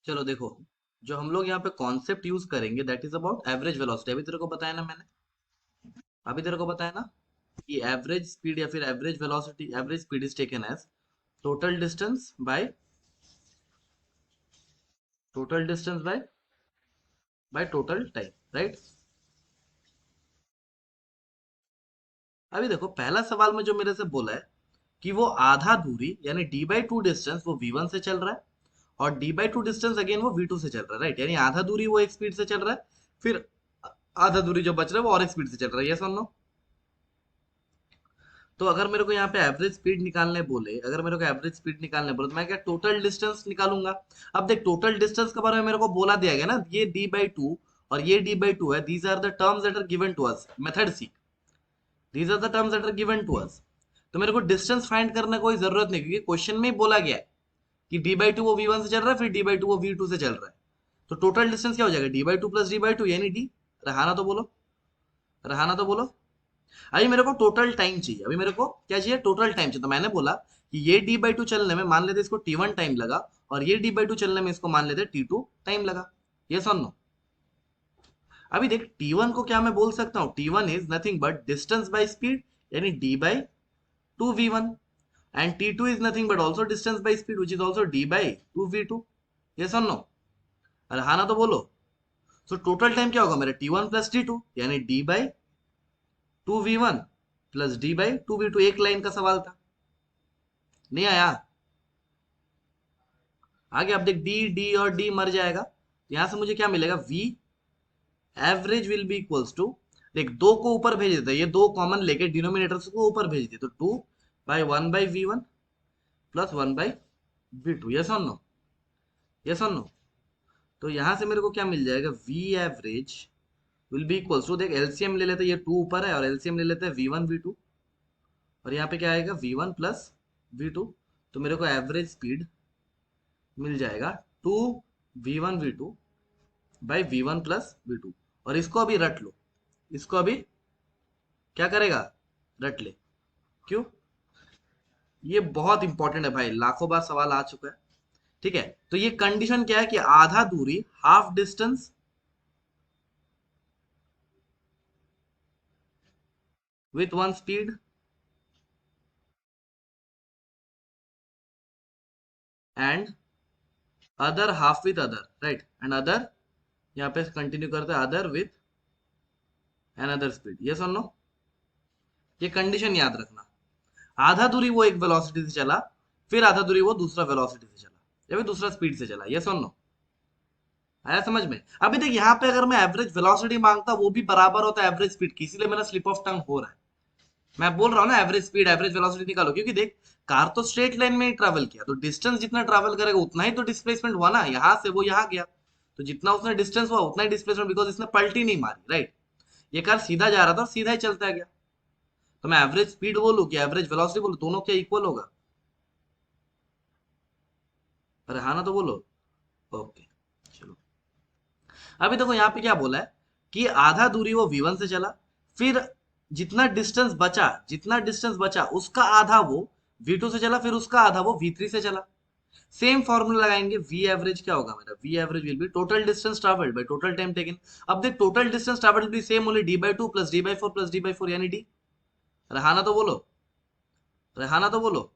चलो देखो, जो हम लोग यहाँ पे कॉन्सेप्ट यूज करेंगे that is about average velocity. अभी तेरे को बताया ना मैंने, अभी तेरे को बताया ना कि एवरेज स्पीड या फिर average velocity, average speed is taken as total distance by total time, right. अभी देखो, पहला सवाल में जो मेरे से बोला है कि वो आधा दूरी यानी d/2 डिस्टेंस वो v1 से चल रहा है, और d/2 डिस्टेंस अगेन वो v2 से चल रहा है, राइट। यानी आधा दूरी वो एक स्पीड से चल रहा है, फिर आधा दूरी जो बच रहा है वो और एक स्पीड से चल रहा है, ये सुन लो। तो अगर मेरे को यहाँ पे एवरेज स्पीड निकालने बोले, अगर मेरे को एवरेज स्पीड निकालने बोले तो मैं क्या टोटल डिस्टेंस निकालूंगा। अब देख, टोटल डिस्टेंस के बारे में मेरे को बोला दिया गया ना, ये d/2 और ये d/2 है, these are the terms that are given to us, method C, these are the terms that are given to us. तो मेरे को डिस्टेंस फाइंड करने कोई जरूरत नहीं, क्योंकि क्वेश्चन में ही बोला गया है कि d/2 वो v1 से चल रहा है, फिर d/2 वो v2 से चल रहा है। तो टोटल डिस्टेंस क्या हो जाएगा, d/2 प्लस d/2 यानी d। रहाना तो बोलो, रहाना तो बोलो। अभी मेरे को टोटल टाइम चाहिए, अभी मेरे को क्या चाहिए, टोटल टाइम चाहिए। तो मैंने बोला कि ये d/2 चलने में मान लेते इसको t1 टाइम लगा, और ये d/2 चलने में इसको मान लेते t2 टाइम लगा। ये सुन लो। अभी देख, t1 को क्या मैं बोल सकता हूँ, t1 is nothing but distance by speed, यानी d/2 v1, and t2 is nothing but also distance by speed which is also d/2 v2। ये सुन लो। अरे हाँ ना तो बोलो। सो टोटल टाइम क्या होगा मेरा, t1 प्लस t2 यानी d/2 v1 plus d/2 v2। एक लाइन का सवाल था, नहीं आया। आगे अब देख, डी डी और डी मर जाएगा, यहां से मुझे क्या मिलेगा, v average will be equals to, देख दो को ऊपर भेज देते, ये दो कॉमन लेके डिनोमिनेटर्स को ऊपर भेज दिए, तो 2/1/v1 प्लस 1/v2। ये सुन लो, ये सुन लो। तो यहां से मेरे को क्या मिल जाएगा, v average will be equals to, देख एलसीएम ले लेते हैं, ये 2 ऊपर है, और एलसीएम ले लेते हैं v1 v2, और यहाँ पे क्या आएगा v1 प्लस v2। तो मेरे को एवरेज स्पीड मिल जाएगा 2 v1 v2 by v1 plus v2। और इसको अभी रट लो, इसको अभी क्या करेगा, रट ले। क्यों, ये बहुत इंपॉर्टेंट है भाई, लाखों बार सवाल आ चुका है। ठीक है, तो ये कंडीशन क्या है कि आधा दूरी, half distance with one speed and other half with other, right, and other, यहाँ पे कंटिन्यू करते हैं, अदर विथ अनदर स्पीड। ये सुन लो, ये कंडीशन याद रखना। आधा दूरी वो एक वेलोसिटी से चला, फिर आधा दूरी वो दूसरा वेलोसिटी से चला, या फिर दूसरा स्पीड से चला। ये सुन लो, आया समझ में। अभी देख, यहाँ पे अगर मैं एवरेज वेलोसिटी मांगता वो भी बराबर होता है एवरेज स्पीड की, इसीलिए मेरा स्लिप ऑफ टंग हो रहा है। मैं बोल रहा हूँ ना एवरेज स्पीड एवरेज वेलोसिटी निकालो, क्योंकि देख, कार तो स्ट्रेट लाइन में ही ट्रैवल किया, तो डिस्टेंस जितना ट्रैवल करेगा उतना ही तो डिस्प्लेसमेंट हुआ ना, यहाँ से वो यहाँ गया, तो जितना उसने डिस्टेंस हुआ उतना ही डिस्प्लेसमेंट, बिकॉज इसने पलटी नहीं मारी, राइट। ये कार सीधा जा रहा था और सीधा ही चलता गया। तो मैं एवरेज स्पीड बोलूँ कि एवरेज वेलोसिटी बोलूँ, दोनों क्या इक्वल होगा। अरे हाँ ना तो बोलो। ओके, चलो। अभी देखो यहाँ पे क्या बोला है कि आधा दूरी वो v1 से चला, फिर जितना डिस्टेंस बचा उसका आधा वो v2 से चला, फिर उसका आधा वो v3 से चला। सेम फॉर्मूला लगाएंगे, v एवरेज क्या होगा मेरा, v average will B total distance travelled by total time taken. अब देख, टोटल डिस्टेंस ट्रैवल्ड भी same, only d/2 plus d/4 plus d/4 यानी d। रहाना तो बोलो, रहाना तो बोलो।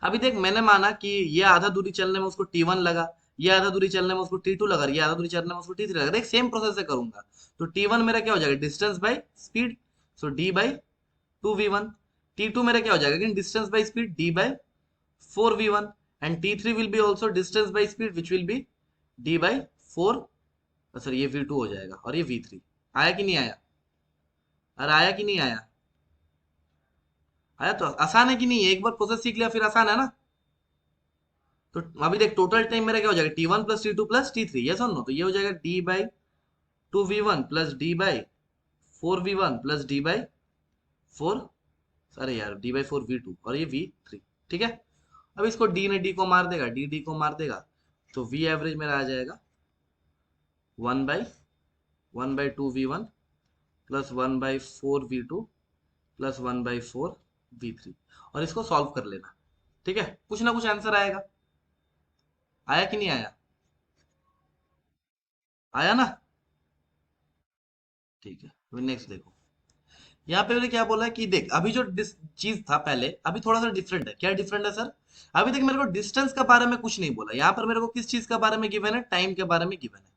अभी देख, मैंने माना कि ये आधा दूरी चलने में उसको t1 लगा, ये आधा दूरी चलने में उसको t2 लगा, ये आधा दूरी चलने में उसको t3 लगा, देख सेम प्रोसेस से करूंगा। तो t1 मेरा क्या हो जाएगा, distance by speed, so d/2v1। t2 मेरा क्या हो जाएगा, distance by speed, d/4v1, and t3 will be also distance by speed which will be d/4, sir ये v2 हो जाएगा, और ये v3। आया कि नहीं आया, अरे आया कि नहीं आया, आया। तो आसान है कि नहीं, एक बार प्रोसेस सीख लिया फिर आसान है ना। तो अभी देख, टोटल टाइम मेरा क्या हो जाएगा, t1 plus t2 plus t3। ये सुन लो, तो ये हो जाएगा d/2v1 plus d/4v1 plus d/4, अरे यार d/4v2, और ये v3। ठीक है, अब इसको d ने d को मार देगा, d d को मार देगा, तो v एवरेज मेरा आ जाएगा 1/1/2v1 plus 1/4v2 plus 1/4v3। और इसको सॉल्व कर लेना, ठीक है, कुछ ना कुछ आंसर आएगा। आया कि नहीं आया? आया ना? ठीक है, अभी नेक्स्ट देखो। यहाँ पे मैंने क्या बोला कि देख अभी जो चीज था पहले, अभी थोड़ा सा डिफरेंट है। क्या डिफरेंट है सर? अभी देख मेरे को डिस्टेंस के बारे में कुछ नहीं बोला, यहाँ पर मेरे को किस चीज के बारे में गिवन है? टाइम के बारे में गिवन है।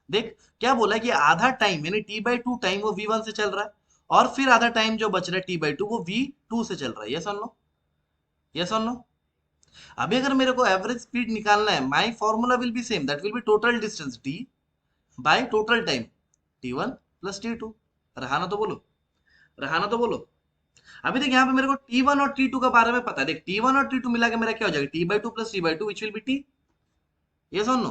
देख क्या बोला है कि आधा टाइम यानी t/2 टाइम वो v1 से चल रहा है, और फिर आधा टाइम जो बच रहा है t/2 वो v2 से चल रहा है। यस और नो? यस और नो? अभी अगर मेरे को एवरेज स्पीड निकालना है, my formula will be same, that will be total distance d bye total time t1 plus t2। रहा ना तो बोलो, रहा ना तो बोलो। अभी देख यहाँ पे मेरे को T1 और T2 के बारे में पता है। देख T1 और T2 मिला के मेरा क्या हो जाएगा? T/2 plus T/2 which will be T। Yes और नो?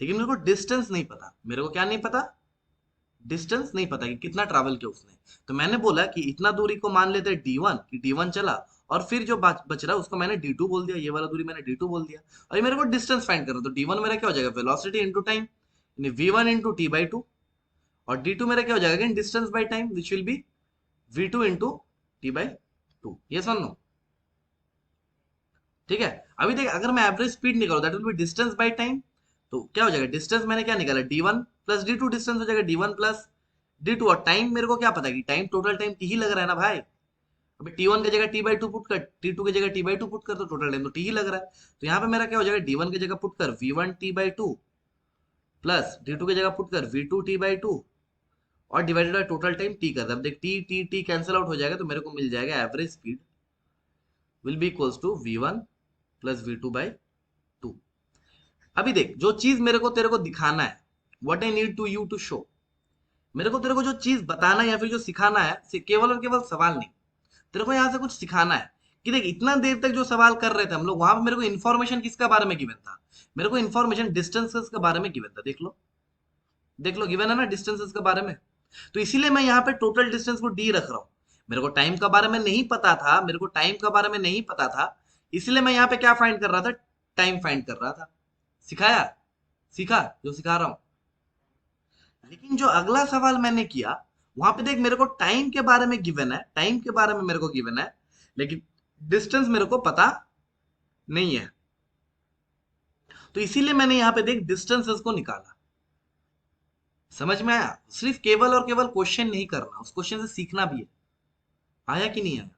लेकिन मेरे को डिस्टेंस नहीं पता। मेरे को क्या नहीं पता? डिस्टेंस नहीं पता कि कितना ट्रैवल किया उसने। तो मैंने बोला कि इतना दूरी को मान लेते हैं D1 कि D1 चला, और फिर जो बच रहा है उसको मैंने D2 बोल दिया। ये वाला दूरी मैंने D2 बोल दिया। और ये मेरे को डिस्टेंस फाइंड करना, तो D1 मेरा क्या हो जाएगा? वेलोसिटी इंटू टाइम, यानी V1 इंटू T/2। और D2 मेरा क्या हो जाएगा? Distance by time which will be V2 into T/2। Yes और नो? ठीक है। अभी देख अगर मैं एवरेज स्पीड निकालू that will be distance by time. तो क्या हो जाएगा? डिस्टेंस मैंने क्या निकाला? D1 प्लस D2 डिस्टेंस हो जाएगा D1 प्लस D2। और टाइम मेरे को क्या पता है कि टाइम टोटल टाइम टी ही लग रहा है ना भाई। अभी T1 की जगह T/2 पुट कर, T2 की जगह T/2 पुट कर, तो टोटल टाइम तो टी ही लग रहा है। तो यहाँ पे मेरा क्या हो जाएगा? D1 की जगह पुट कर V1 T/2 प्लस D2 की जगह पुट कर V2 T/2 और divided by total time T कर दे। अब देख T T T cancel out हो जाएगा, तो मेरे को मिल जाएगा average speed will be equals to V1 plus V2 by 2। अभी देख जो चीज मेरे को तेरे को दिखाना है, what I need to you to show, मेरे को तेरे को जो चीज बताना है या फिर जो सिखाना है, केवल और केवल सवाल नहीं, तेरे को यहाँ से कुछ सिखाना है। कि देख इतना देर तक जो सवाल कर रहे थे हम लोग, वहां पर मेरे को इन्फॉर्मेशन किसके बारे में गिवन था? मेरे को इन्फॉर्मेशन डिस्टेंसेस के बारे में गिवन था। देख लो, देख लो, गिवन है ना डिस्टेंसेस के बारे में। तो इसीलिए मैं यहाँ पे टोटल डिस्टेंस को डी रख रहा हूँ। मेरे को टाइम के बारे में नहीं पता था, मेरे को टाइम के बारे में नहीं पता था, इसलिए मैं यहाँ पे क्या फाइंड कर रहा था? टाइम फाइंड कर रहा था। सिखाया? सीखा जो सिखा रहा हूँ। लेकिन जो अगला सवाल मैंने किया, वहां पे देख मेरे को टाइम के बारे में गिवन है, टाइम के बारे में मेरे को गिवन है, लेकिन डिस्टेंस मेरे को पता नहीं है। तो इसीलिए मैंने यहाँ पे देख डिस्टेंसेस को निकाला। समझ में आया? सिर्फ केवल और केवल क्वेश्चन नहीं करना, उस क्वेश्चन से सीखना भी है। आया कि नहीं आया?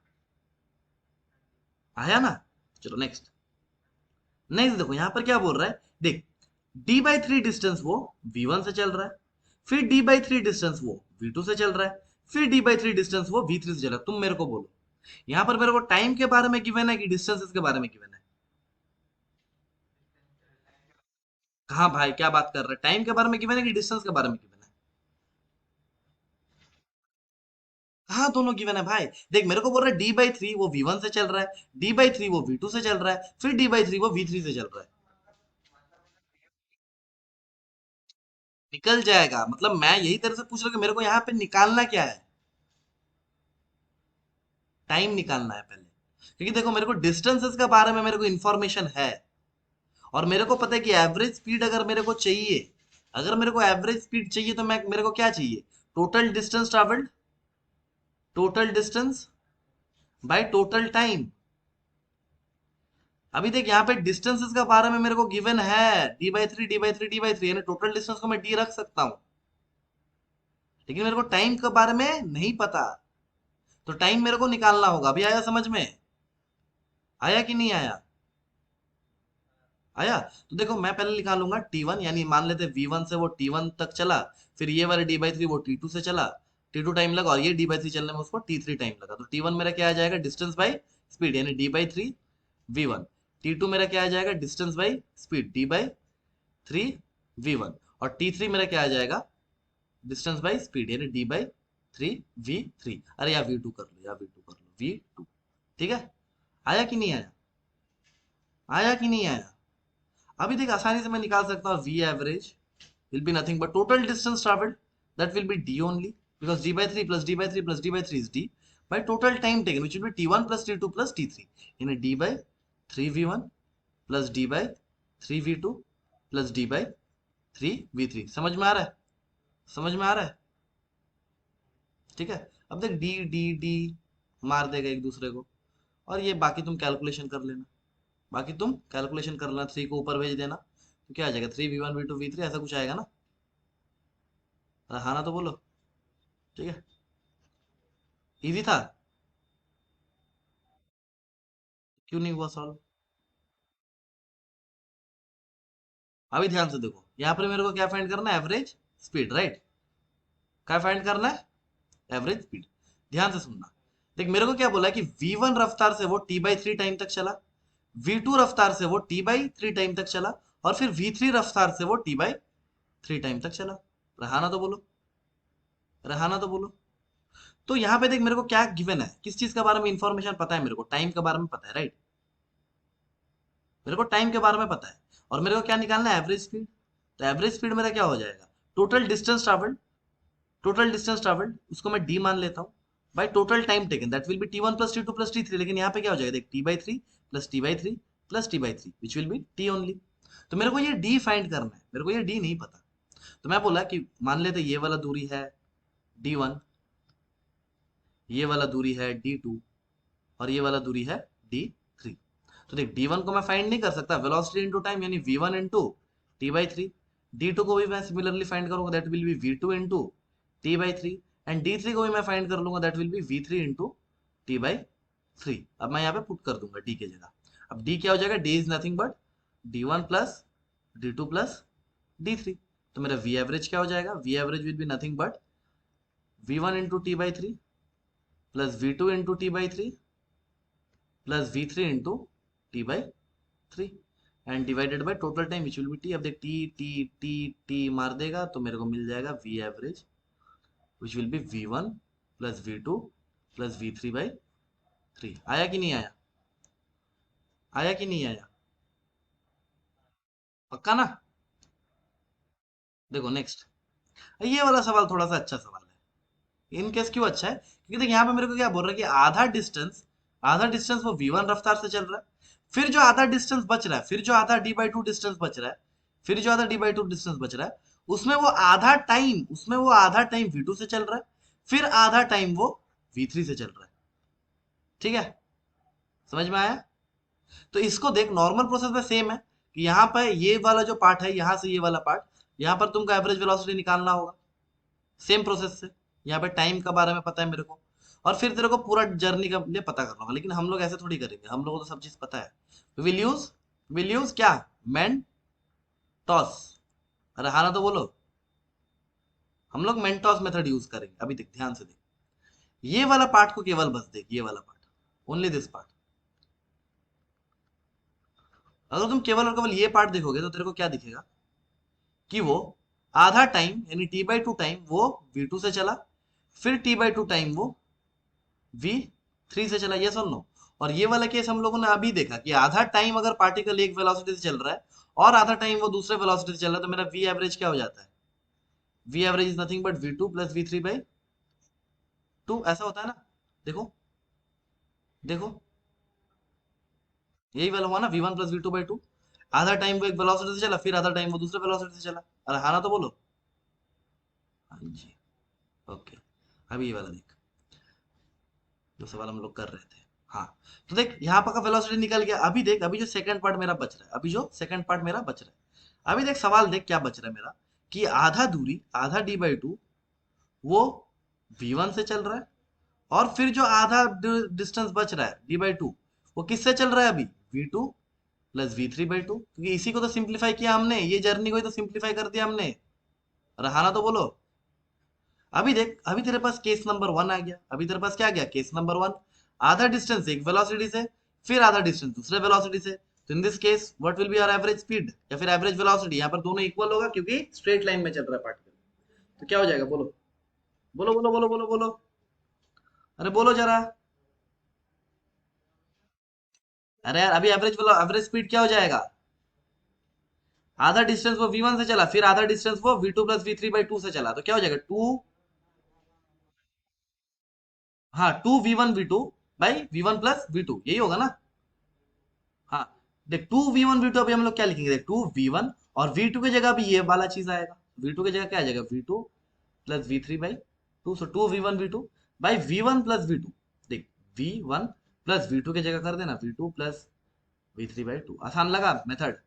आया ना? चलो नेक्स्ट। नेक्स्ट देखो यहाँ पर क्या बोल रहा है। देख d/3 डिस्टेंस वो v1 से चल रहा है, फिर d/3 डिस्टेंस वो v2 से चल रहा है, फिर d/3 डिस्टेंस वो v3 से चल रहा है। तुम मेरे को बोलो, यहाँ पर मेरे को टाइम के बारे में गिवन है कि डिस्टेंसेस के बारे में गिवन है? कहाँ भाई क्या बात कर रहे हैं? टाइम के बारे में गिवन है कि डिस्टेंस के बारे में गिवन है? हाँ दोनों गिवन है भाई। देख मेरे को बोल रहा है d/3 वो v1 से चल रहा है, d/3 वो v2 से चल रहा है, फिर d/3 वो v3 से चल रहा है। निकल जाएगा मतलब मैं यही तरह से पूछ रहा हूँ कि मेरे को यहाँ पे निकालना क्या है? टाइम निकालना है पहले। क्योंकि देखो मेरे को डिस्टेंसेस के बारे में मेरे को इंफॉर्मेशन है, और मेरे को पता है कि एवरेज स्पीड अगर मेरे को चाहिए, अगर मेरे को एवरेज स्पीड चाहिए तो मैं मेरे को क्या चाहिए? Total distance travelled, total distance by total time. अभी देख यहाँ पे डिस्टेंसेस के बारे में मेरे को गिवन है d/3 d/3 d/3, यानी टोटल डिस्टेंस को मैं डी रख सकता हूँ, लेकिन मेरे को टाइम के बारे में नहीं पता। तो टाइम मेरे को निकालना होगा। अभी आया समझ में? आया कि नहीं आया? आया? तो देखो मैं पहले निकालूंगा T1, यानी मान लेते V1 से वो T1 तक चला, फिर ये वाला d/3 वो T2 से चला, T2 टाइम लगा, और ये d/3 चलने में उसको T3 टाइम लगा। तो T1 मेरा क्या आ जाएगा? डिस्टेंस बाई स्पीड, यानी d/3 V1। T2 मेरा क्या आ जाएगा? Distance by speed d/3 V1। और T3 मेरा क्या आ जाएगा? डिस्टेंस बाई स्पीड, यानी d/3 V3। अरे यार V2 कर लो, यार V2 कर लो, V2। ठीक है? आया कि नहीं आया? आया कि नहीं आया? अभी देख आसानी से मैं निकाल सकता हूँ v average will be nothing but total distance traveled, that will be d only, because d/3 plus d/3 plus d/3 is d by total time taken, which will be t1 plus t2 plus t3, यानी d by 3v1 plus d by 3v2 plus d by 3v3। समझ में आ रहा है? समझ में आ रहा है? ठीक है। अब देख डी डी डी मार देगा एक दूसरे को, और ये बाकी तुम कैलकुलेशन कर लेना, बाकी तुम कैलकुलेशन कर लेना, 3 को ऊपर भेज देना, तो क्या आ जाएगा 3v1 v2 v3 ऐसा कुछ आएगा ना। अरे हाँ ना तो बोलो। ठीक है, इजी था। क्यों नहीं हुआ सॉल्व? अभी ध्यान से देखो, यहाँ पर मेरे को क्या फाइंड करना है, एवरेज स्पीड, राइट। क्या फाइंड करना है, एवरेज स्पीड। ध्यान से सुनना। देख मेरे को क्या बोला है कि v1 रफ्तार से वो t/3 टाइम तक चला, v2 रफ्तार से वो t/3 टाइम तक चला, और फिर v3 रफ्तार से वो t/3 टाइम तक चला। रहा ना तो बोलो, रहा ना तो बोलो। तो यहाँ पे देख मेरे को क्या गिवन है, किस चीज के बारे में इंफॉर्मेशन पता है मेरे को, टाइम के बारे में पता है, राइट। मेरे को टाइम के बारे में पता है, और मेरे को क्या निकालना है, एवरेज स्पीड। तो एवरेज स्पीड मेरा क्या हो जाएगा, total distance travelled. Total distance travelled उसको मैं डी मान लेता हूँ, bye total time taken, that will be t1 + t2 + t3। लेकिन यहाँ पे क्या हो जाएगा, देख t/3 + t/3 + t/3 which will be t only. तो मेरे को ये डी फाइंड करना है, मेरे को ये डी नहीं पता। तो मैं बोला कि मान लेते ये वाला दूरी है d1, ये वाला दूरी है d2, और ये वाला दूरी है d3। तो देख d1 को मैं फाइंड नहीं कर सकता, वेलोसिटी इनटू टाइम यानी v1 इनटू t/3। d2 को भी मैं सिमिलरली फाइंड करूंगा, that will be v2 into t/3। And d3 को भी मैं फाइंड कर लूंगा, that will be v3 into t/3। अब मैं यहाँ पे पुट कर दूंगा d के जगह। अब d क्या हो जाएगा, d is nothing but d1 plus d2 plus d3। तो मेरा v एवरेज क्या हो जाएगा, v average will be nothing but v1 into t/3 plus v2 into t/3 plus v3 into t/3 and divided by total time which will be t। अब देख t t t t मार देगा तो मेरे को मिल जाएगा v average which will be v1 plus v2 plus v3/3। आया कि नहीं आया, आया कि नहीं आया, पक्का ना। देखो नेक्स्ट, ये वाला सवाल थोड़ा सा अच्छा सवाल है। इन केस क्यों अच्छा है, क्योंकि देख यहाँ पे मेरे को क्या बोल रहा है कि आधा डिस्टेंस वो v1 रफ्तार से चल रहा है, फिर जो आधा डिस्टेंस बच रहा है, फिर जो आधा d/2 डिस्टेंस बच रहा है, फिर जो आधा d/2 डिस्टेंस बच रहा है, उसमें वो आधा टाइम v2 से चल रहा है, फिर आधा टाइम वो v3 से चल रहा है। ठीक है, समझ में आया। तो इसको देख नॉर्मल प्रोसेस में सेम है, कि यहाँ पर ये वाला जो पार्ट है, यहाँ से ये वाला पार्ट, यहाँ पर तुमको एवरेज वेलोसिटी निकालना होगा सेम प्रोसेस से। यहाँ पे टाइम के बारे में पता है मेरे को, और फिर तेरे को पूरा जर्नी का लिए पता करना होगा। लेकिन हम लोग ऐसे थोड़ी करेंगे, हम लोगों को तो सब चीज पता है। विल यूज क्या, मेन टॉस। अरे हाँ ना तो बोलो, हम लोग मेंटॉस मेथड यूज करेंगे। अभी देख ध्यान से देख, ये वाला पार्ट को केवल बस देख, ये वाला पार्ट, ओनली दिस पार्ट। अगर तुम केवल और केवल ये पार्ट देखोगे तो तेरे को क्या दिखेगा, कि वो आधा टाइम यानी t/2 टाइम वो v2 से चला, फिर t/2 टाइम वो v3 से चला, ये सुन लो। और ये वाला केस हम लोगों ने अभी देखा कि आधा टाइम अगर पार्टिकल एक वेलोसिटी से चल रहा है और आधा टाइम वो दूसरे वेलोसिटी से चल रहा है, तो मेरा v एवरेज क्या हो जाता है, v average is nothing but v2 plus v3/2। ऐसा होता है ना। देखो, देखो, यही वाला हुआ ना, v1 प्लस v2/2। आधा टाइम वो एक वेलोसिटी से चला, फिर आधा टाइम वो दूसरे वेलोसिटी से चला। अरे हाँ ना तो बोलो। हाँ जी, ओके। अभी ये वाला देख, जो सवाल हम लोग कर रहे थे। हाँ, तो देख यहाँ पर का वेलोसिटी निकल गया। अभी देख, अभी जो सेकंड पार्ट मेरा बच रहा है, अभी जो सेकंड पार्ट मेरा बच रहा है, अभी देख सवाल देख क्या बच रहा है मेरा, कि आधा दूरी, आधा d/2 वो v1 से चल रहा है, और फिर जो आधा डिस्टेंस बच रहा है d/2 वो किससे चल रहा है अभी, v2 प्लस v3/2। क्योंकि इसी को तो सिंप्लीफाई किया हमने, ये जर्नी को ही तो सिंप्लीफाई कर दिया हमने। रहा ना तो बोलो। अभी देख, अभी तेरे पास केस नंबर 1 आ गया। अभी तेरे पास क्या आ गया, केस नंबर 1। आधा डिस्टेंस एक वेलोसिटी से, फिर आधा डिस्टेंस दूसरे वेलोसिटी से। तो in this case what will be our average speed या फिर एवरेज वेलोसिटी, यहाँ पर दोनों इक्वल होगा क्योंकि स्ट्रेट लाइन में चल रहा है पार्टिकल। तो क्या हो जाएगा, बोलो बोलो बोलो बोलो बोलो बोलो। अरे बोलो जरा। अरे यार, अभी एवरेज स्पीड क्या हो जाएगा, आधा डिस्टेंस वो v1 से चला, फिर आधा डिस्टेंस वो v2 प्लस v3/2 से चला, तो क्या हो जाएगा, टू, हाँ 2v1 v2 by v1 plus v2, यही होगा ना। हाँ, देख 2v1 v2, अभी हम लोग क्या लिखेंगे, देख 2v1, और v2 की जगह भी ये वाला चीज आएगा। v2 की जगह क्या आ जाएगा, v2 plus v3/2। So 2v1 v2 by v1 plus v2। देख v1 प्लस v2 की जगह कर देना v2 प्लस v3/2। आसान लगा मेथड।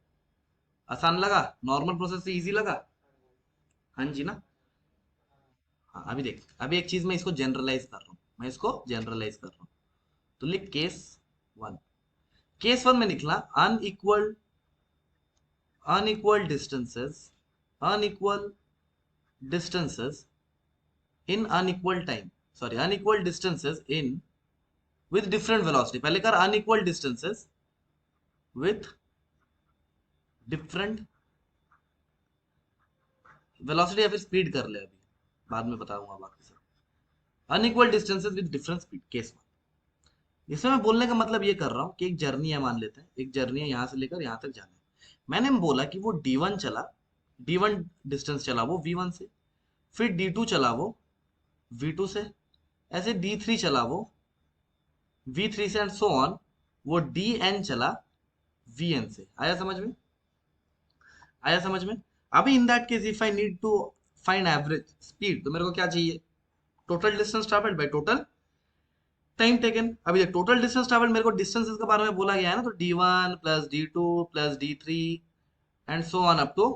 आसान लगा? नॉर्मल प्रोसेस से इजी लगा? हाँ जी ना? हाँ, अभी देख, अभी एक चीज मैं इसको जनरलाइज कर रहा हूँ, मैं इसको जनरलाइज कर रहा हूँ। तो लिख केस वन। केस वन में निकला unequal, unequal distances, unequal distances in unequal time, sorry, unequal distances in with different velocity। पहले कर unequal distances with different velocity, या फिर स्पीड कर ले, अभी बाद में बताऊंगा बाकी सब। unequal distances with different speed, case one. इसमें मैं बोलने का मतलब ये कर रहा हूँ कि एक जर्नी है, मान लेते हैं एक जर्नी है यहाँ से लेकर यहाँ तक जाना है। मैंने बोला कि वो D1 चला, D1 डिस्टेंस चला वो V1 से, फिर D2 चला वो V2 से, ऐसे D3 चला वो V3 से, एंड सो ऑन, वो DN चला VN से। आया समझ में? आया समझ में? अभी in that case if I need to find average speed, तो मेरे को क्या चाहिए? Total distance travelled by total time taken. अभी देख, टोटल डिस्टेंस ट्रैवल्ड, मेरे को डिस्टेंसेस के बारे में बोला गया है ना, तो D1 plus D2 plus D3 and so on up to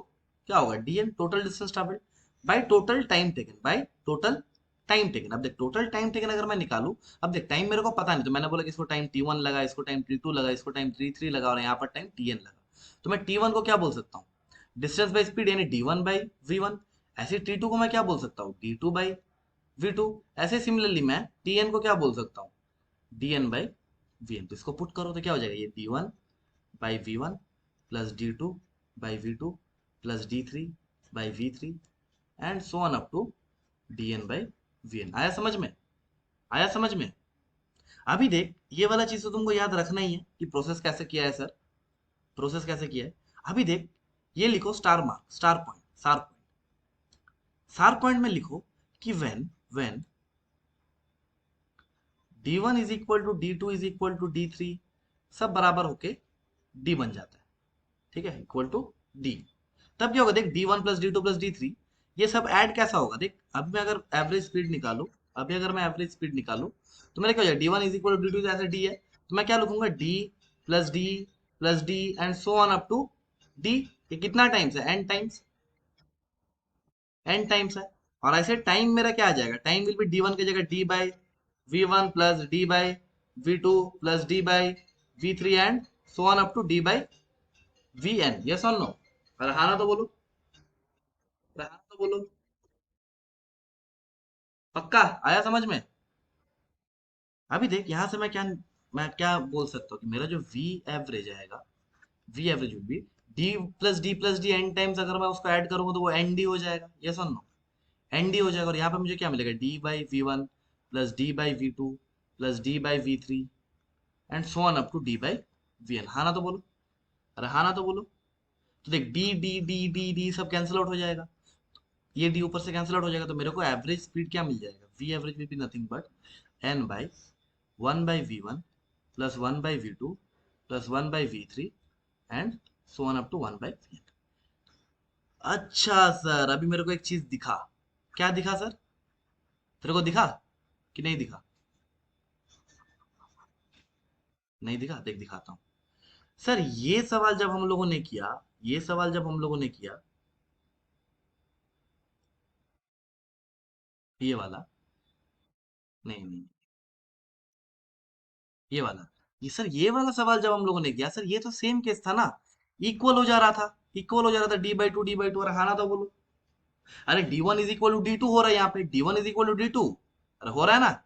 क्या होगा? DN, total distance travelled by total time taken, by total time taken. अब देख, टोटल टाइम टेकन अगर मैं निकालूं, अब देख टाइम मेरे को पता नहीं, तो मैंने बोला कि इसको टाइम T1 लगा, इसको टाइम T2 लगा, इसको टाइम T3 लगा, और यहाँ पर टाइम TN लगा। तो मैं T1 को क्या बोल सकता हूँ? डिस्टेंस बाय स्पीड, यानी D1 बाई V1। ऐसे T2 को मैं क्या बोल सकता हूँ? D2 by V2। ऐसे सिमिलरली मैं TN को क्या बोल सकता हूँ? DN by VN। तो इसको पुट करो तो क्या हो जाएगा? ये D1 by V1 plus D2 by V2 plus D3 by V3 and so on up to DN by VN। आया समझ में? आया समझ में? अभी देख, ये वाला चीज तो तुमको याद रखना ही है कि प्रोसेस कैसे किया है सर, प्रोसेस कैसे किया है। अभी देख, ये लिखो star mark, star point, star point, star point में लिखो कि when D1 is equal to D2 is equal to D3, सब बराबर होके D बन जाता है, ठीक है, इक्वल टू D। तब क्या होगा? देख, D1 plus D2 plus D3, ये सब ऐड कैसा होगा? देख, अब मैं अगर एवरेज स्पीड निकालू, अभी अगर मैं एवरेज स्पीड निकालू, तो मेरा क्या हो जाएगा? D1 is equal to D2, ऐसे D है, तो मैं क्या लिखूंगा? D plus D plus D and so on up to D। ये कितना टाइम्स है? n टाइम्स, n टाइम्स है। और ऐसे टाइम मेरा क्या आ जाएगा? टाइम विल बी D1 की जगह D by V1 plus D by V2 plus D by V3 and so on up to D by VN। Yes और नो? और हाँ ना तो बोलो, हाँ तो बोलो। पक्का आया समझ में? अभी देख, यहां से मैं क्या बोल सकता हूँ कि मेरा जो वी एवरेज आएगा, V average will be D plus D N times. अगर मैं उसको ऐड करूंगा तो वो एन डी हो जाएगा। यस और नो? एन डी हो जाएगा, और यहाँ पे मुझे क्या मिलेगा? D by V one plus D by V two plus D by V three and so on up to D by V N. हाँ ना तो बोलो, अरे हाँ ना तो बोलो। तो देख, D D D D D सब कैंसिल आउट हो जाएगा, ये डी ऊपर से कैंसिल आउट हो जाएगा, तो मेरे को एवरेज स्पीड क्या मिल जाएगा? We average will be nothing but n by 1/v1 plus 1/v2 plus 1/v3 and so on up to 1/vn। अच्छा सर, अभी मेरे को एक चीज दिखा। क्या दिखा सर? तेरे को दिखा कि नहीं दिखा? नहीं दिखा? देख दिखाता हूँ। सर, ये सवाल जब हम लोगों ने किया, ये सवाल जब हम लोगों ने किया, ये वाला, नहीं नहीं, ये वाला, ये सर, ये वाला सवाल जब हम लोगों ने किया सर, ये तो सेम केस था ना, इक्वल हो जा रहा था, इक्वल हो जा रहा था, डी बाई टू और हाँ ना तो बोलो। अरे D1 is equal to D2 हो रहा है यहाँ पे, D1 is equal to D2, अरे हो रहा है ना?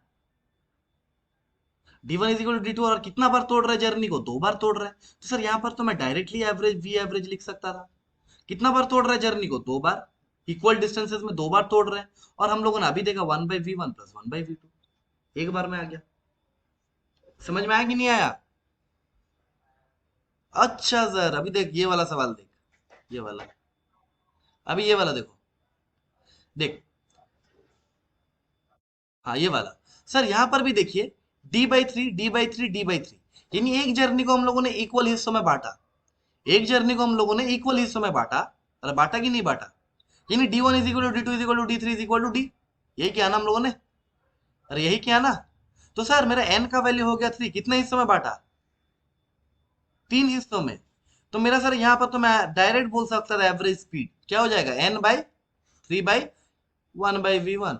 D1 is equal to D2, और कितना बार तोड़ रहा है जर्नी को? 2 बार तोड़ रहा है। तो सर यहाँ पर तो मैं डायरेक्टली एवरेज वी एवरेज लिख सकता था। कितना बार तोड़ रहा है जर्नी को? 2 बार। इक्वल डिस्टेंसेस में 2 बार तोड़ रहे हैं, और हम लोगों ने अभी देखा 1/v1 प्लस 1/v2, एक बार में आ गया। समझ में आया कि नहीं आया? अच्छा सर, अभी देख ये वाला सवाल देख, ये वाला, अभी ये वाला देखो, देख, हाँ ये वाला। सर यहाँ पर भी देखिए, D/3 D/3 D/3, यानी एक जर्नी को हम लोगों ने इक्वल हिस्सों में बांटा, एक जर्नी को हम लोगों ने इक्वल हिस्सों में बांटा। अरे बांटा कि नहीं बांटा? यानी D1 is equal to D2 is equal to D3 is equal to D। यही किया ना हम लोगों ने? अरे यही किया ना? तो सर मेरा n का वैल्यू हो गया 3, कितने हिस्सों में बांटा? 3 हिस्सों में। तो मेरा सर यहाँ पर तो मैं डायरेक्ट बोल सकता था एवरेज स्पीड क्या हो जाएगा, n/3/1/v1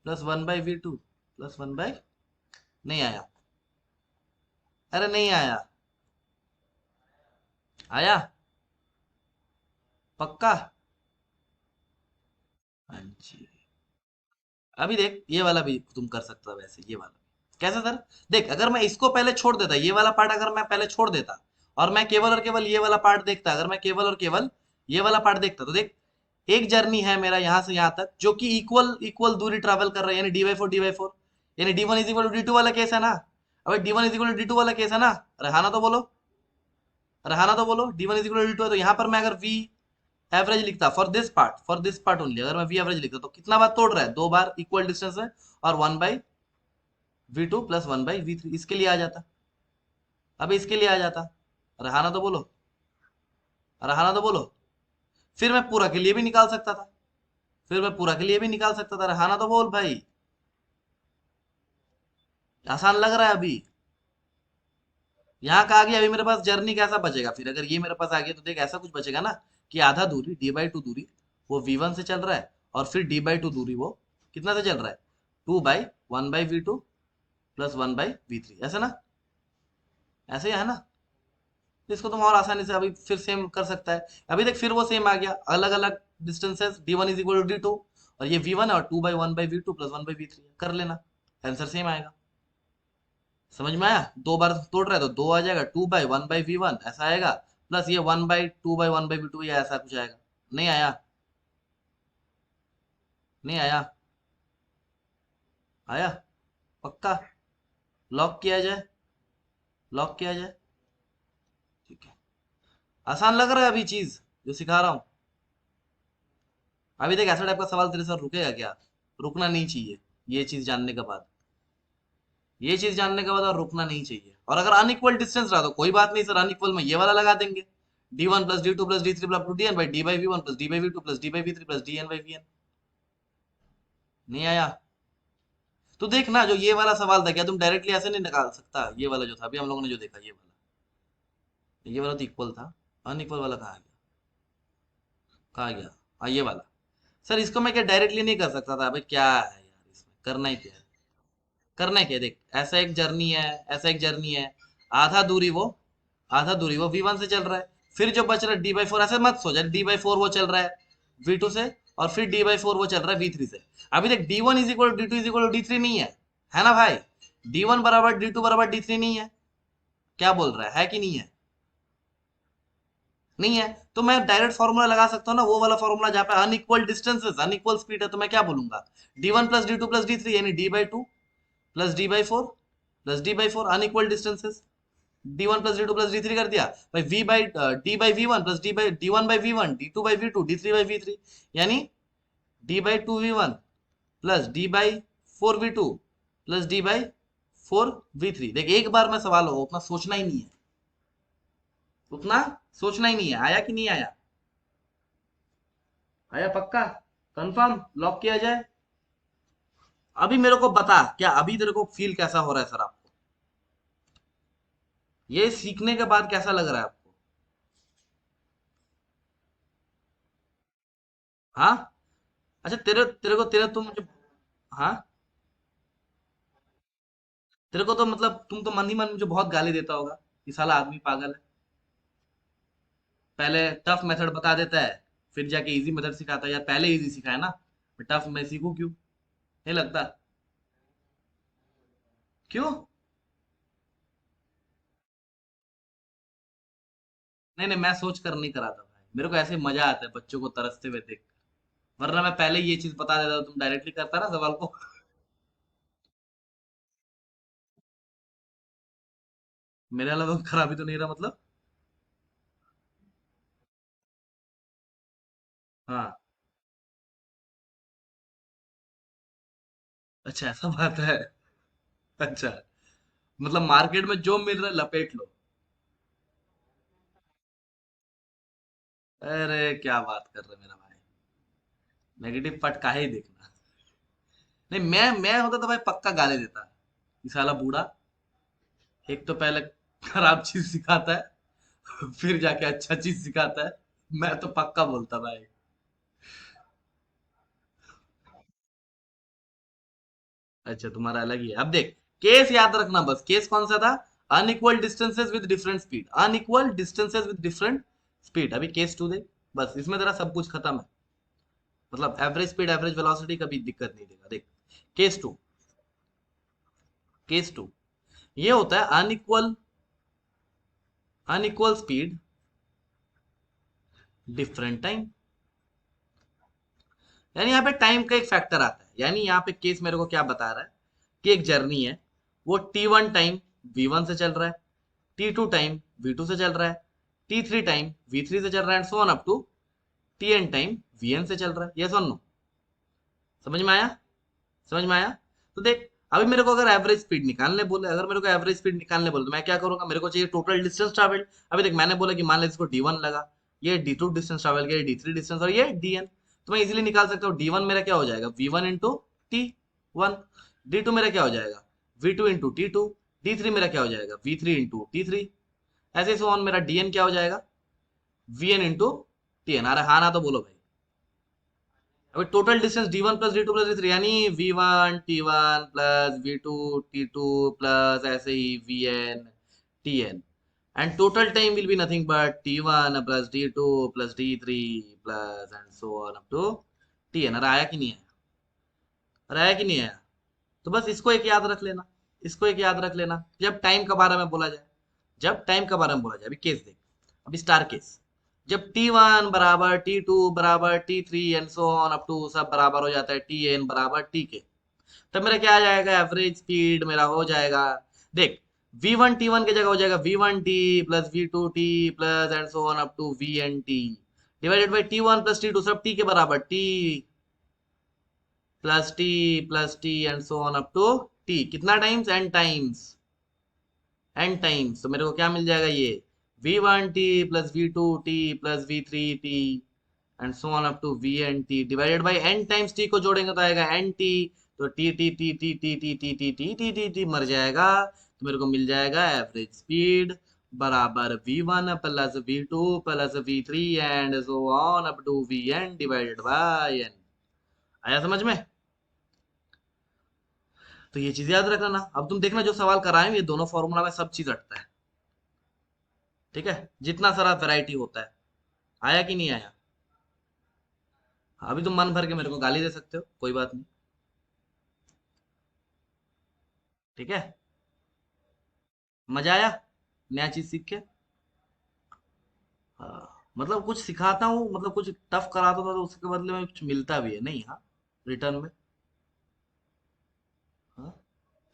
प्लस 1/v2 प्लस 1/, नहीं आया, अरे नहीं आया, आया पक्का। हाँ जी। अभी देख ये वाला भी तुम कर सकता वैसे, ये वाला कैसे सर, देख अगर मैं इसको पहले छोड़ देता, ये वाला पार्ट अगर मैं पहले छोड़ देता और मैं केवल और केवल ये वाला पार्ट देखता, अगर मैं केवल और केवल ये वाला पार्ट देखता तो देख एक जर्नी है मेरा यहाँ से यहाँ तक जो कि इक्वल इक्वल दूरी ट्रैवल कर रहा है, यानी dy4 यानी d1 = d2 वाला केस है ना। अबे d1 = d2 वाला केस है ना, अरे हाँ ना तो बोलो, अरे हाँ ना तो बोलो, d1 = d2 है तो यहाँ पर मैं अगर v एवरेज लिखता फॉर दिस पार्ट ओनली, अगर मैं वी एवरेज लिखता तो कितना बार तोड़ रहा है, दो बार इक्वल डिस्टेंस है, और 1/v2 प्लस 1/v3 इसके लिए आ जाता, अब इसके लिए आ जाता, अरे हाँ ना तो बोलो, अरे हाँ ना तो बोलो, फिर मैं पूरा के लिए भी निकाल सकता था, फिर मैं पूरा के लिए भी निकाल सकता था, अरे हाँ ना तो बोल भाई, आसान लग रहा है अभी। यहाँ का आ गया, अभी मेरे पास जर्नी कैसा बचेगा फिर, अगर ये मेरे पास आ गया तो देख ऐसा कुछ बचेगा ना कि आधा दूरी d/2 दूरी वो v1 से चल रहा है, और फिर d/2 दूरी वो कितना से चल रहा है, 2/1/v2 प्लस 1/v3, ऐसा ना, ऐसे ही है ना। तो इसको तुम और आसानी से अभी फिर सेम कर सकता है, अभी देख फिर वो सेम आ गया, अलग अलग डिस्टेंसेस d1 = d2, और ये v1 और 2/1/v2 प्लस 1/v3 कर लेना, आंसर सेम आएगा। समझ में आया, दो बार तोड़ रहा है तो दो आ जाएगा, 2/1/v1 ऐसा आएगा, प्लस ये 1/2/1/v2 या ऐसा कुछ आएगा, नहीं आया, नहीं आया, आया पक्का, लॉक किया जाए, लॉक किया जाए, ठीक है। आसान लग रहा है अभी चीज जो सिखा रहा हूँ। अभी देख ऐसा टाइप का सवाल तेरे सर रुकेगा क्या, रुकना नहीं चाहिए, ये चीज जानने के बाद, ये चीज जानने के बाद और रुकना नहीं चाहिए, और अगर अनइक्वल डिस्टेंस रहा तो कोई बात नहीं सर, अनइक्वल में ये वाला लगा देंगे, d1 + d2 + d3 + 2dn/d/v1 + d/v2 + d/v3 + dn/vn, नहीं आया। तो देख ना जो ये वाला सवाल था, क्या तुम डायरेक्टली ऐसे नहीं निकाल सकता, ये वाला जो था अभी हम लोगों ने जो देखा, ये वाला तो इक्वल था, अनइक्वल वाला कहाँ गया, कहाँ गया, हाँ ये वाला, सर इसको मैं क्या डायरेक्टली नहीं कर सकता था, अबे क्या है यार इसमें करना ही क्या है, करना है क्या, देख ऐसा एक जर्नी है, ऐसा एक जर्नी है, आधा दूरी वो आधा दूरी वो v1 से चल रहा है, फिर जो बच रहा है d/4, ऐसे मत सोच d/4 वो चल रहा है v2 से, और फिर d/4 वो चल रहा है v3 से। अभी देख d1 = d2 = d3 नहीं है ना भाई, d1 बराबर d2 बराबर d3 नहीं है, क्या बोल रहा है कि नहीं है, नहीं है, तो मैं डायरेक्ट फॉर्मूला लगा सकता हूँ ना, वो वाला फॉर्मूला जहाँ पे अनइक्वल डिस्टेंसेस अनइक्वल स्पीड है, तो मैं क्या बोलूंगा, d1 + d2 + d3 यानी d/2 plus d/4 plus d/4 unequal distances, d1 + d2 + d3 कर दिया भाई, d/v1 plus d1/v1 d2/v2 d3/v3, यानी d/2v1 plus d/4v2 plus d/4v3। देख एक बार में सवाल होगा, उतना सोचना ही नहीं है, उतना सोचना ही नहीं है, आया कि नहीं आया, आया पक्का, कंफर्म, लॉक किया जाए। अभी मेरे को बता क्या अभी तेरे को फील कैसा हो रहा है सर आपको, ये सीखने के बाद कैसा लग रहा है आपको, हाँ, अच्छा तेरे तेरे को तेरे तुम मुझे, हाँ, तेरे को तो मतलब तुम तो मन ही मन मुझे बहुत गाली देता होगा कि साला आदमी पागल है, पहले टफ मेथड बता देता है, फिर जाके इजी मेथड सिखाता है, यार पहले इजी सिखाया ना, टफ मैं सीखूं क्यों, नहीं लगता, क्यों, नहीं नहीं मैं सोच कर नहीं कराता भाई, मेरे को ऐसे मजा आता है बच्चों को तरसते हुए देख, वरना मैं पहले ही ये चीज बता देता, तुम डायरेक्टली करता ना सवाल को। मेरे अलावा खराबी तो नहीं रहा मतलब, हाँ, अच्छा ऐसा बात है, अच्छा, मतलब मार्केट में जो मिल रहा है लपेट लो, अरे क्या बात कर रहे मेरा भाई, नेगेटिव पार्ट काहे ही देखना, नहीं मैं होता तो भाई पक्का गाली देता कि साला बूढ़ा, एक तो पहले खराब चीज सिखाता है, फिर जाके अच्छा चीज सिखाता है। मैं तो पक्का बोलता भाई। अच्छा तुम्हारा अलग ही है। अब देख, केस याद रखना बस, केस कौन सा था? Unequal distances with different speed, unequal distances with different speed. अभी केस टू देख, बस इसमें तेरा सब कुछ खत्म है। मतलब एवरेज स्पीड एवरेज वेलोसिटी कभी दिक्कत नहीं देगा। देख केस टू, केस टू ये होता है unequal, unequal speed different time. यानी यहाँ पे टाइम का एक फैक्टर आता है। यानी यहाँ पे केस मेरे को क्या बता रहा है कि एक जर्नी है, वो T1 टाइम V1 से चल रहा है, T2 टाइम V2 से चल रहा है, T3 टाइम V3 से चल रहा है, and so on up to Tn time Vn से चल रहा है। यस और नो? समझ में आया? समझ में आया? तो देख, अभी मेरे को अगर एवरेज स्पीड निकालने बोले, अगर मेरे को एवरेज स्पीड निकालने बोले तो मैं क्या करूंगा? मेरे को चाहिए टोटल डिस्टेंस ट्रैवल्ड। अभी देख मैंने बोला कि मान लीजिए इसको D1 लगा, ये D2 डिस्टेंस ट्रैवल किया, D3 डिस्टेंस, और ये Dn। तो मैं इजीली निकाल सकता हूँ D1 मेरा क्या हो जाएगा, V1 इंटू T1। D2 मेरा क्या हो जाएगा, V2 इंटू T2। D3 मेरा क्या हो जाएगा, V3 इंटू T3। ऐसे सो ऑन मेरा Dn क्या हो जाएगा, Vn इंटू Tn। अरे हाँ ना तो बोलो भाई। अभी total distance D1 plus D2 plus D3, यानी V1 T1 plus V2 T2 plus ऐसे ही Vn Tn, and total time will be nothing but T1 plus D2 plus D3 plus and so on up to Tn। अरे आया कि नहीं आया? अरे आया कि नहीं आया? तो बस इसको एक याद रख लेना, इसको एक याद रख लेना जब टाइम के बारे में बोला जाए। जब टाइम के बारे में बोला जाए, अभी केस देख, अभी स्टार केस, जब T1 बराबर T2 बराबर T3 and so on up to सब बराबर हो जाता है Tn बराबर Tk, तब मेरा क्या आ जाएगा, एवरेज स्पीड मेरा हो जाएगा। देख V1 T1 की जगह हो जाएगा V1T plus V2T plus and so on up to VNT divided by T1 plus T2 सब T के बराबर, T plus T and so on up to T कितना times, n times, n times. तो मेरे को क्या मिल जाएगा, ये V1T plus V2T plus V3T and so on up to VNT divided by n times T को जोड़ेंगे तो आएगा NT। तो T मर जाएगा। तो मेरे को मिल जाएगा एवरेज स्पीड बराबर V1 plus V2 plus V3 and so on up to VN divided by N। आया समझ में? तो ये चीज याद रखना ना। अब तुम देखना जो सवाल कराए ये दोनों फॉर्मूला में सब चीज अटता है। ठीक है, जितना सारा वैरायटी होता है। आया कि नहीं आया? अभी तुम मन भर के मेरे को गाली दे सकते हो, कोई बात नहीं। ठीक है, मजा आया नया चीज सीख के? मतलब कुछ सिखाता हूँ, मतलब कुछ टफ कराता था तो उसके बदले में कुछ मिलता भी है नहीं? हाँ, रिटर्न में। हाँ,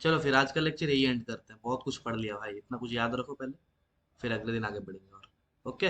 चलो फिर आज का लेक्चर यही एंड करते हैं। बहुत कुछ पढ़ लिया भाई, इतना कुछ याद रखो पहले, फिर अगले दिन आगे बढ़ेंगे। और ओके।